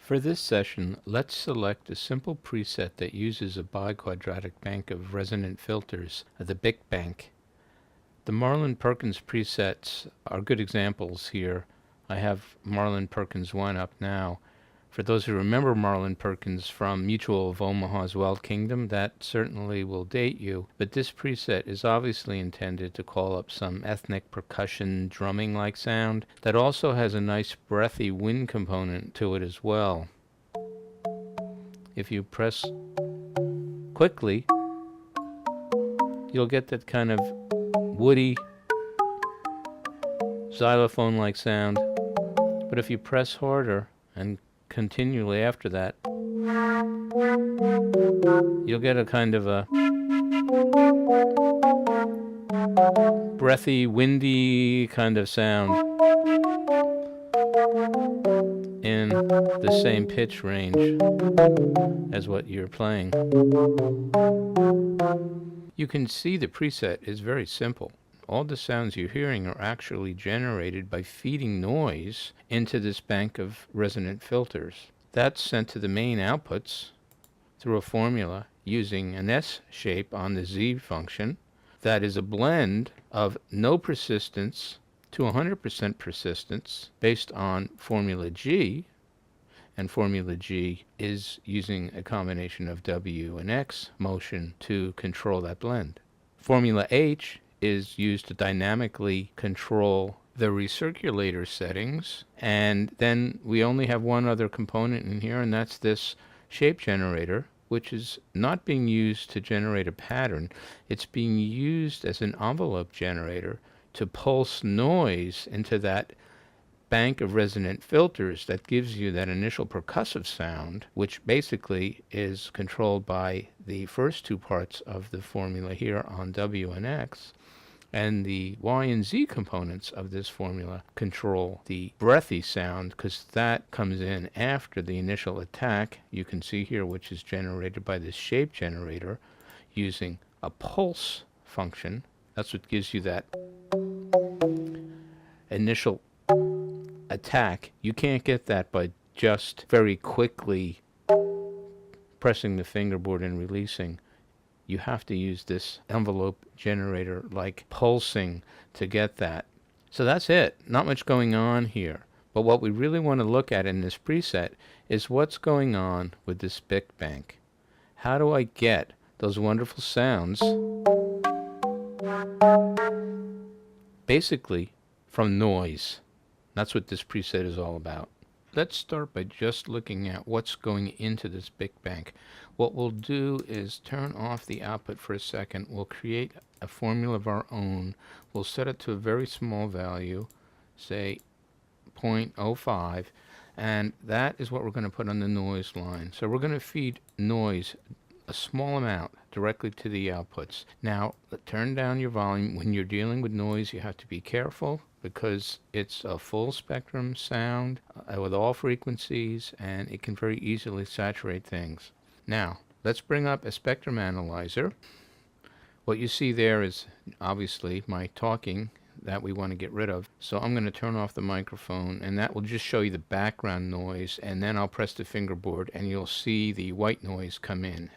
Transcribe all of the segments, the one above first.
For this session, let's select a simple preset that uses a bi-quadratic bank of resonant filters, the BiqBank. The Marlin-Perkins presets are good examples here. I have Marlin-Perkins 1 up now. For those who remember Marlin-Perkins from Mutual of Omaha's Wild Kingdom, that certainly will date you, but this preset is obviously intended to call up some ethnic percussion drumming-like sound that also has a nice breathy wind component to it as well. If you press quickly, you'll get that kind of woody xylophone-like sound, but if you press harder and continually after that, you'll get a kind of a breathy, windy kind of sound in the same pitch range as what you're playing. You can see the preset is very simple. All the sounds you're hearing are actually generated by feeding noise into this bank of resonant filters. That's sent to the main outputs through a formula using an S shape on the Z function that is a blend of no persistence to 100% persistence based on formula G, and formula G is using a combination of W and X motion to control that blend. Formula H is used to dynamically control the recirculator settings, and then we only have one other component in here, and that's this shape generator, which is not being used to generate a pattern. It's being used as an envelope generator to pulse noise into that bank of resonant filters that gives you that initial percussive sound, which basically is controlled by the first two parts of the formula here on W and X. And the Y and Z components of this formula control the breathy sound, because that comes in after the initial attack, you can see here, which is generated by this shape generator using a pulse function. That's what gives you that initial attack. You can't get that by just very quickly pressing the fingerboard and releasing. You have to use this envelope generator like pulsing to get that. So that's it. Not much going on here. But what we really want to look at in this preset is what's going on with this BiqBank. How do I get those wonderful sounds basically from noise? That's what this preset is all about. Let's start by just looking at what's going into this BiqBank. What we'll do is turn off the output for a second. We'll create a formula of our own. We'll set it to a very small value, say 0.05, and that is what we're going to put on the noise line. So we're going to feed noise, a small amount, directly to the outputs. Now, turn down your volume. When you're dealing with noise, you have to be careful, because it's a full spectrum sound with all frequencies, and it can very easily saturate things. Now, let's bring up a spectrum analyzer. What you see there is obviously my talking that we want to get rid of. So I'm going to turn off the microphone, and that will just show you the background noise, and then I'll press the fingerboard and you'll see the white noise come in.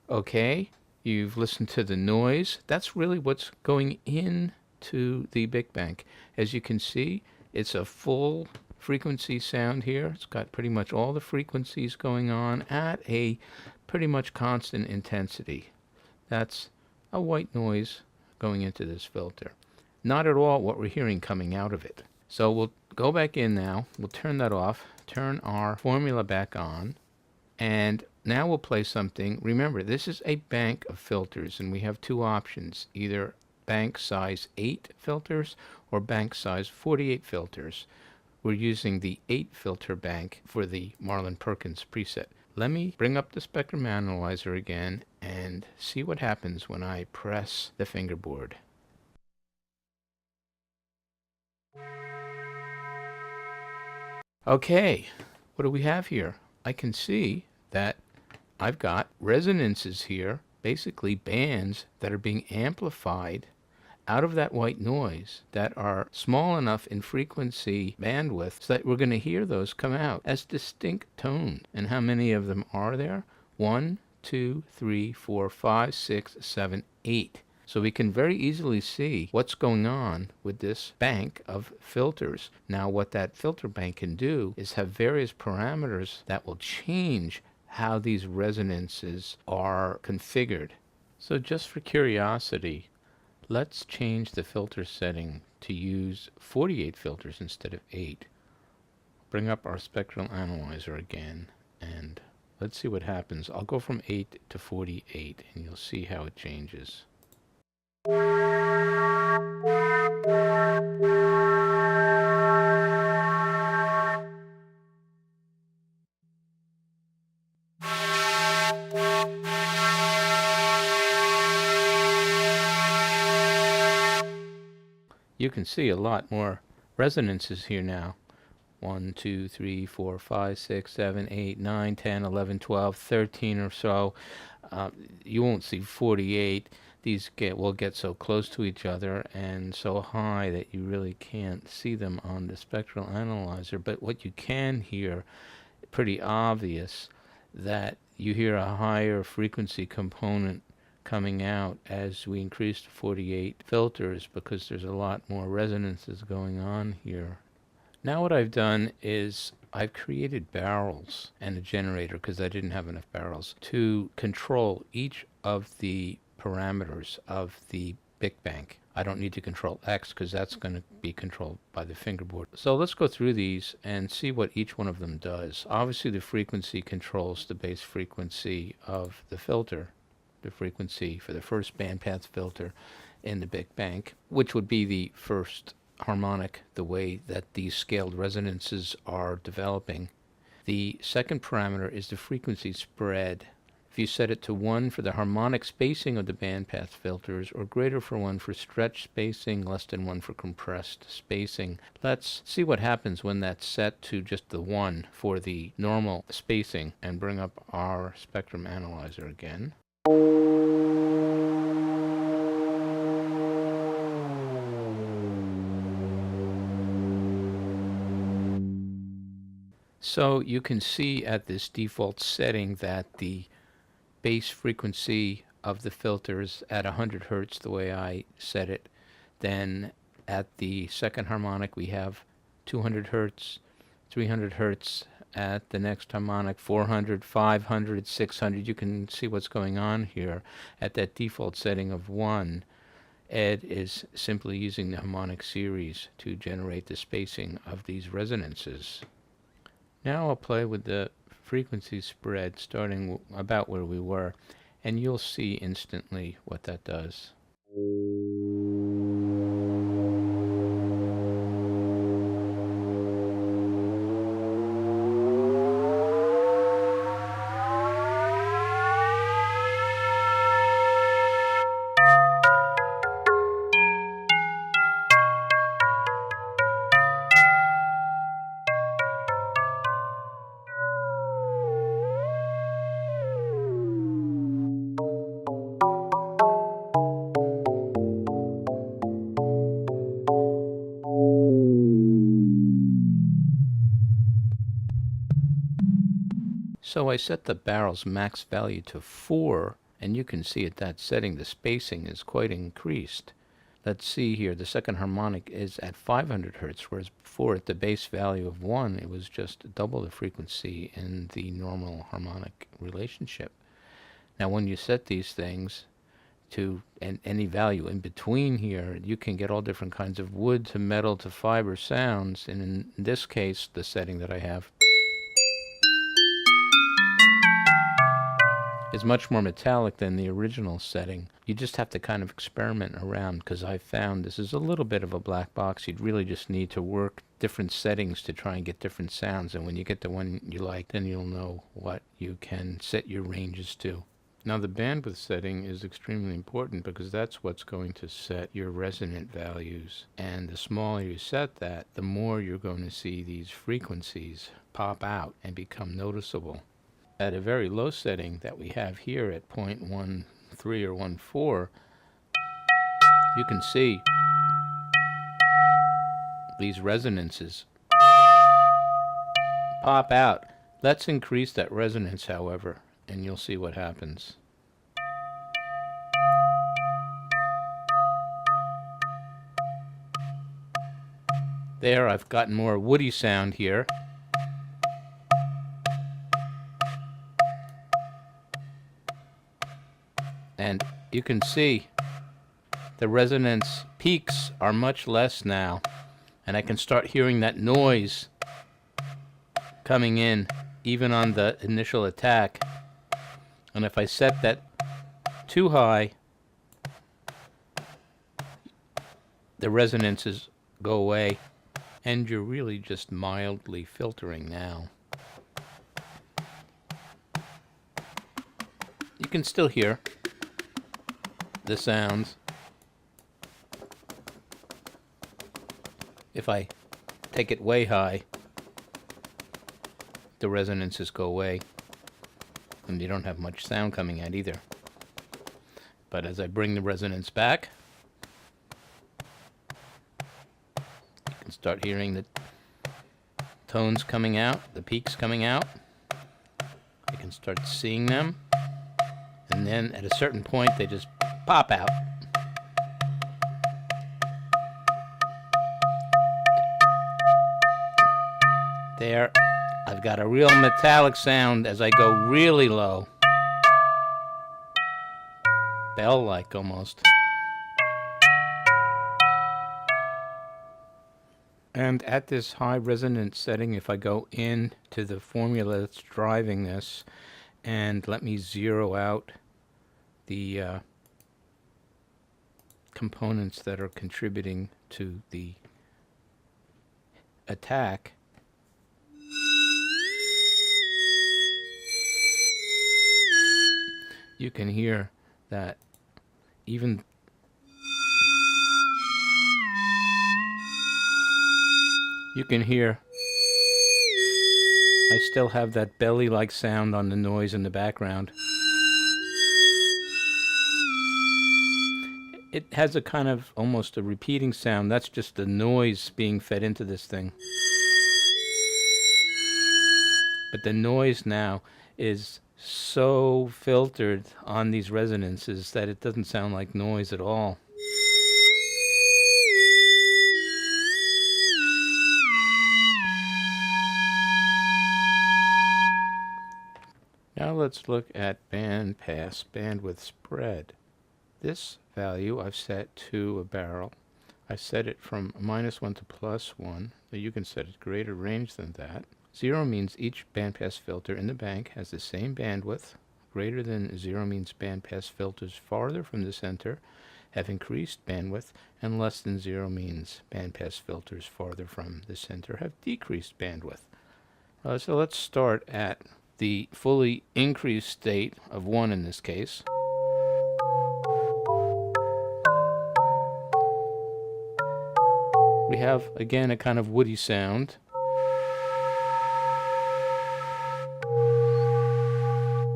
Okay, you've listened to the noise. That's really what's going into the BiqBank. As you can see, it's a full frequency sound here. It's got pretty much all the frequencies going on at a pretty much constant intensity. That's a white noise going into this filter. Not at all what we're hearing coming out of it. So we'll go back in now. We'll turn that off, turn our formula back on, and now we'll play something. Remember, this is a bank of filters, and we have two options, either bank size 8 filters or bank size 48 filters. We're using the 8 filter bank for the Marlin-Perkins preset. Let me bring up the spectrum analyzer again and see what happens when I press the fingerboard. Okay, what do we have here? I can see that I've got resonances here basically bands that are being amplified out of that white noise that are small enough in frequency bandwidth so that we're going to hear those come out as distinct tones. And how many of them are there? 1, 2, 3, 4, 5, 6, 7, 8. So we can very easily see what's going on with this bank of filters. Now what that filter bank can do is have various parameters that will change how these resonances are configured. So just for curiosity, let's change the filter setting to use 48 filters instead of 8. Bring up our spectral analyzer again, and let's see what happens. I'll go from 8 to 48, and you'll see how it changes. You can see a lot more resonances here now. 1, 2, 3, 4, 5, 6, 7, 8, 9, 10, 11, 12, 13 or so. You won't see 48. These will get so close to each other and so high that you really can't see them on the spectral analyzer. But what you can hear, pretty obvious, that you hear a higher frequency component coming out as we increase to 48 filters because there's a lot more resonances going on here. Now what I've done is I've created barrels and a generator, because I didn't have enough barrels, to control each of the parameters of the BiqBank. I don't need to control X because that's going to be controlled by the fingerboard. So let's go through these and see what each one of them does. Obviously the frequency controls the base frequency of the filter, the frequency for the first bandpass filter in the BiqBank, which would be the first harmonic, the way that these scaled resonances are developing. The second parameter is the frequency spread. If you set it to 1 for the harmonic spacing of the bandpass filters, or greater for 1 for stretch spacing, less than 1 for compressed spacing. Let's see what happens when that's set to just the 1 for the normal spacing, and bring up our spectrum analyzer again. So you can see at this default setting that the base frequency of the filters at 100 Hertz, the way I set it. Then at the second harmonic we have 200 Hertz, 300 Hertz at the next harmonic, 400, 500, 600. You can see what's going on here. At that default setting of 1, Ed is simply using the harmonic series to generate the spacing of these resonances. Now I'll play with the frequency spread starting about where we were, and you'll see instantly what that does. So I set the barrel's max value to 4, and you can see at that setting the spacing is quite increased. Let's see here, the second harmonic is at 500 Hertz, whereas before at the base value of 1, it was just double the frequency in the normal harmonic relationship. Now when you set these things to any value in between here, you can get all different kinds of wood to metal to fiber sounds, and in this case, the setting that I have is much more metallic than the original setting. You just have to kind of experiment around, because I found this is a little bit of a black box. You'd really just need to work different settings to try and get different sounds, and when you get the one you like, then you'll know what you can set your ranges to. Now the bandwidth setting is extremely important because that's what's going to set your resonant values, and the smaller you set that, the more you're going to see these frequencies pop out and become noticeable. At a very low setting that we have here at 0.13 1.3 or 1.4, you can see these resonances pop out. Let's increase that resonance, however, and you'll see what happens. There, I've gotten more woody sound here. And you can see the resonance peaks are much less now. And I can start hearing that noise coming in even on the initial attack. And if I set that too high, the resonances go away. And you're really just mildly filtering now. You can still hear the sounds. If I take it way high, the resonances go away, and you don't have much sound coming out either. But as I bring the resonance back, you can start hearing the tones coming out, the peaks coming out. You can start seeing them, and then at a certain point they just pop out. There, I've got a real metallic sound as I go really low. Bell-like almost. And at this high resonance setting, if I go into the formula that's driving this, and let me zero out the components that are contributing to the attack, you can hear that even you can hear I still have that belly-like sound on the noise in the background. It has a kind of almost a repeating sound. That's just the noise being fed into this thing. But the noise now is so filtered on these resonances that it doesn't sound like noise at all. Now let's look at Bandpass Bandwidth Spread. This value I've set to a barrel. I set it from -1 to +1. So you can set it greater range than that. 0 means each bandpass filter in the bank has the same bandwidth. Greater than 0 means bandpass filters farther from the center have increased bandwidth, and less than 0 means bandpass filters farther from the center have decreased bandwidth. So let's start at the fully increased state of 1 in this case. We have, again, a kind of woody sound.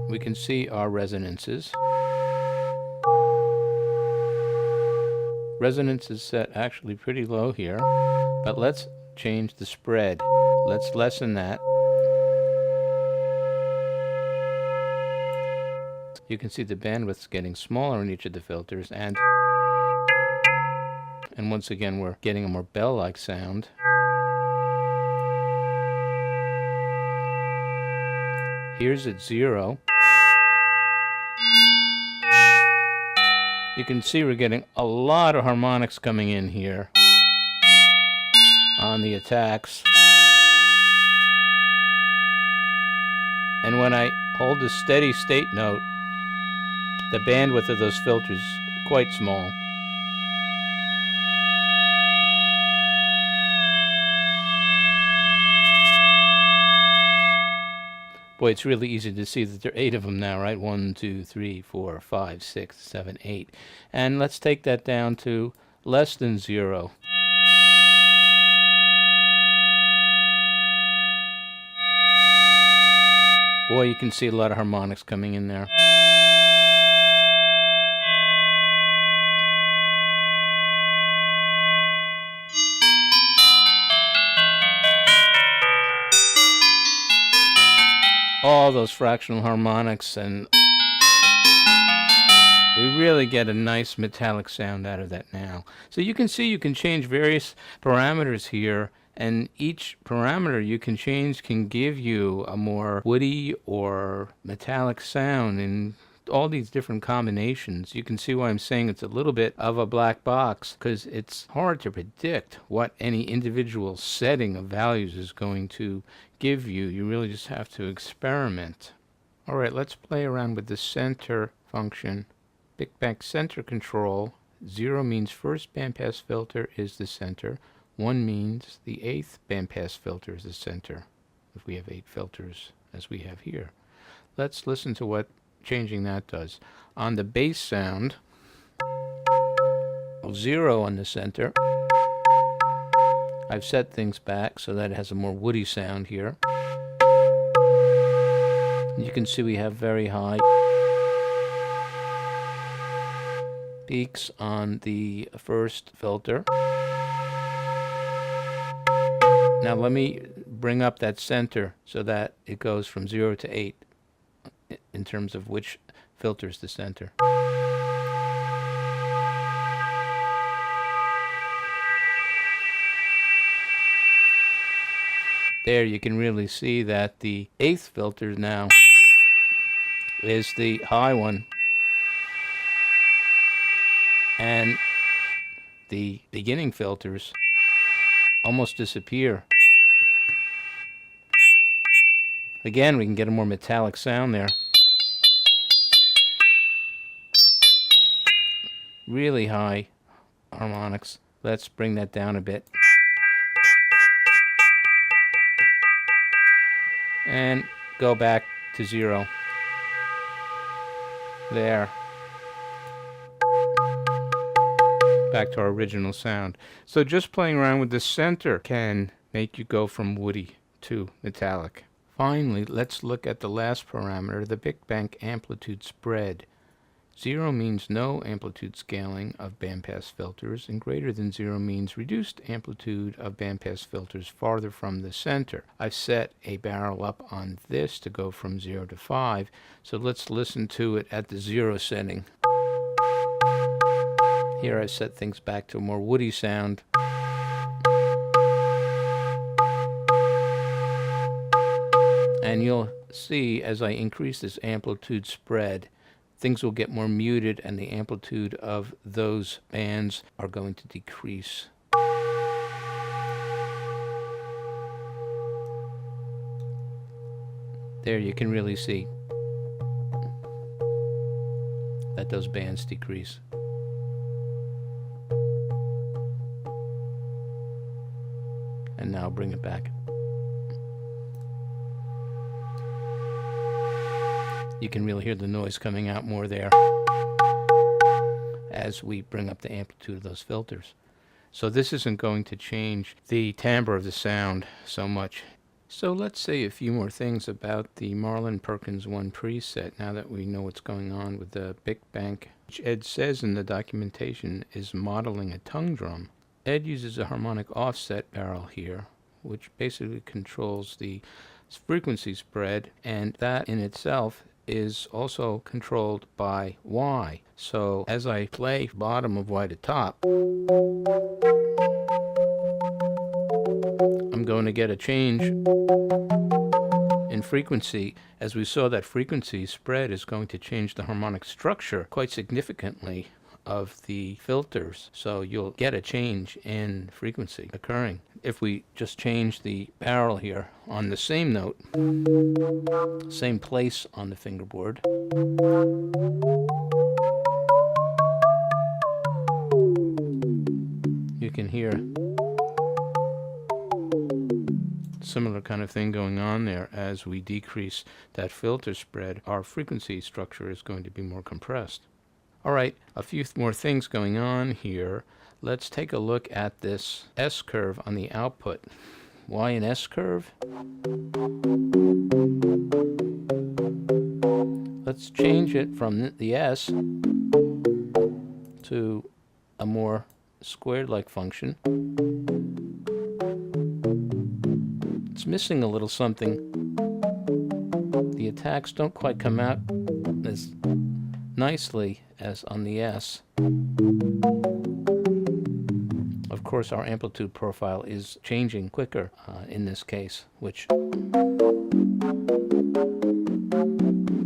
We can see our resonances. Resonance is set actually pretty low here, but let's change the spread. Let's lessen that. You can see the bandwidth's getting smaller in each of the filters, and once again we're getting a more bell-like sound. Here's at 0. You can see we're getting a lot of harmonics coming in here on the attacks. And when I hold the steady state note, the bandwidth of those filters is quite small. Boy, it's really easy to see that there are 8 of them now, right? 1, 2, 3, 4, 5, 6, 7, 8. And let's take that down to less than 0. Boy, you can see a lot of harmonics coming in there. all those fractional harmonics, and we really get a nice metallic sound out of that now. So you can see you can change various parameters here, and each parameter you can change can give you a more woody or metallic sound in all these different combinations. You can see why I'm saying it's a little bit of a black box, because it's hard to predict what any individual setting of values is going to give you. You really just have to experiment. All right, let's play around with the center function. BiqBank center control. 0 means first bandpass filter is the center. 1 means the 8th bandpass filter is the center, if we have 8 filters as we have here. Let's listen to what changing that does. On the bass sound, 0 on the center. I've set things back so that it has a more woody sound here. You can see we have very high peaks on the first filter. Now let me bring up that center so that it goes from 0 to 8 in terms of which filter is the center. There you can really see that the 8th filter now is the high one, and the beginning filters almost disappear. Again, we can get a more metallic sound there. Really high harmonics. Let's bring that down a bit. And go back to 0. There. Back to our original sound. So just playing around with the center can make you go from woody to metallic. Finally, let's look at the last parameter, the BiqBank Amplitude Spread. 0 means no amplitude scaling of bandpass filters, and greater than 0 means reduced amplitude of bandpass filters farther from the center. I've set a barrel up on this to go from 0 to 5, so let's listen to it at the 0 setting. Here I set things back to a more woody sound. And you'll see as I increase this amplitude spread, things will get more muted and the amplitude of those bands are going to decrease. There you can really see that those bands decrease. And now bring it back. You can really hear the noise coming out more there as we bring up the amplitude of those filters. So this isn't going to change the timbre of the sound so much. So let's say a few more things about the Marlin Perkins 1 preset now that we know what's going on with the BiqBank, which Ed says in the documentation is modeling a tongue drum. Ed uses a harmonic offset barrel here, which basically controls the frequency spread, and that in itself is also controlled by Y. So as I play bottom of Y to top, I'm going to get a change in frequency. As we saw, that frequency spread is going to change the harmonic structure quite significantly of the filters, so you'll get a change in frequency occurring. If we just change the barrel here on the same note, same place on the fingerboard, you can hear similar kind of thing going on there. As we decrease that filter spread, our frequency structure is going to be more compressed. All right, a few more things going on here. Let's take a look at this S-curve on the output. Why an S-curve? Let's change it from the S to a more squared-like function. It's missing a little something. The the attacks don't quite come out as nicely as on the S. Of course, our amplitude profile is changing quicker in this case, which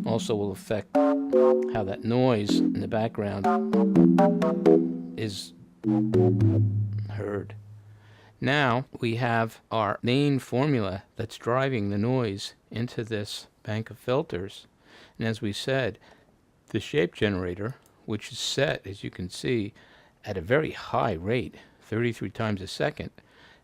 also will affect how that noise in the background is heard. Now we have our main formula that's driving the noise into this bank of filters. And as we said, the shape generator, which is set, as you can see, at a very high rate, 33 times a second,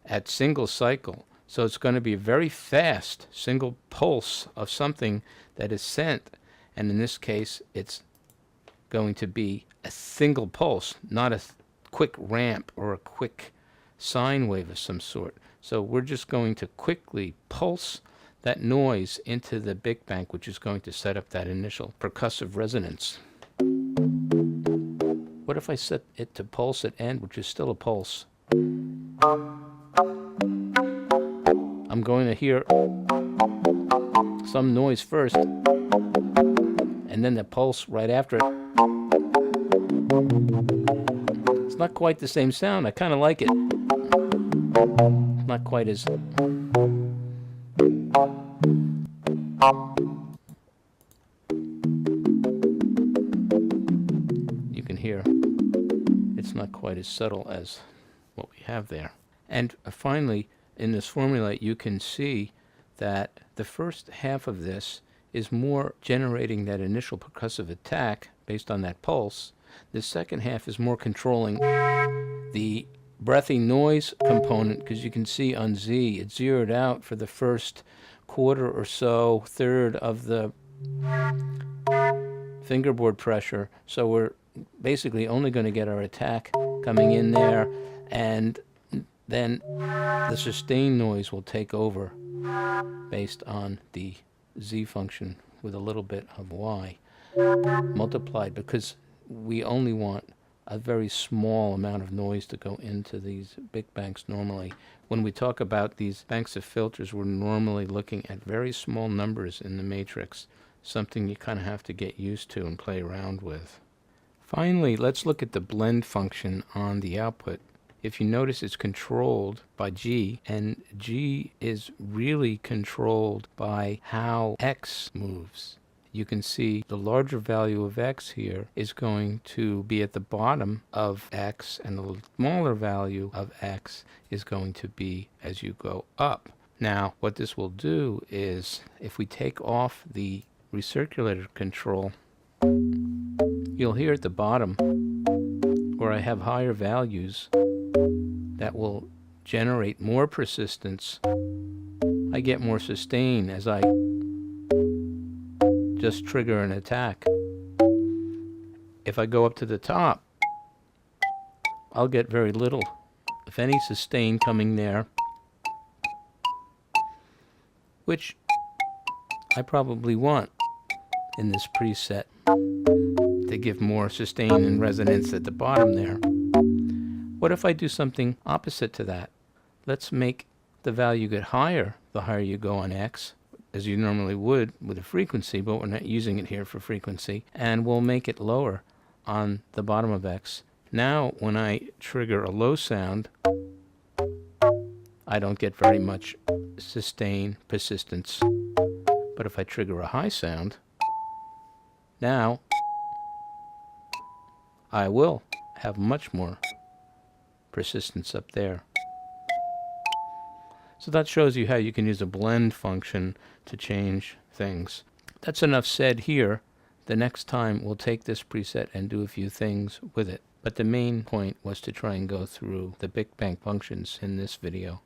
at single cycle. So it's going to be a very fast single pulse of something that is sent. And in this case, it's going to be a single pulse, not a quick ramp or a quick sine wave of some sort. So we're just going to quickly pulse that noise into the BiqBank, which is going to set up that initial percussive resonance. What if I set it to pulse at end, which is still a pulse? I'm going to hear some noise first, and then the pulse right after it. It's not quite the same sound. I kind of like it. Not quite as... You can hear it's not quite as subtle as what we have there. And finally, in this formula, you can see that the first half of this is more generating that initial percussive attack based on that pulse. The second half is more controlling the breathy noise component, because you can see on Z it's zeroed out for the first quarter or so, third of the fingerboard pressure. So we're basically only going to get our attack coming in there, and then the sustained noise will take over based on the Z function with a little bit of Y multiplied, because we only want a very small amount of noise to go into these BiqBanks normally. When we talk about these banks of filters, we're normally looking at very small numbers in the matrix, something you kind of have to get used to and play around with. Finally, let's look at the blend function on the output. If you notice, it's controlled by G, and G is really controlled by how X moves. You can see the larger value of X here is going to be at the bottom of X, and the smaller value of X is going to be as you go up. Now, what this will do is, if we take off the recirculator control, you'll hear at the bottom where I have higher values that will generate more persistence. I get more sustain as I just trigger an attack. If I go up to the top, I'll get very little, if any, sustain coming there, which I probably want in this preset to give more sustain and resonance at the bottom there. What if I do something opposite to that? Let's make the value get higher the higher you go on X, as you normally would with a frequency, but we're not using it here for frequency, and we'll make it lower on the bottom of X. Now, when I trigger a low sound, I don't get very much sustain persistence. But if I trigger a high sound, now I will have much more persistence up there. So that shows you how you can use a blend function to change things. That's enough said here. The next time we'll take this preset and do a few things with it. But the main point was to try and go through the BiqBank functions in this video.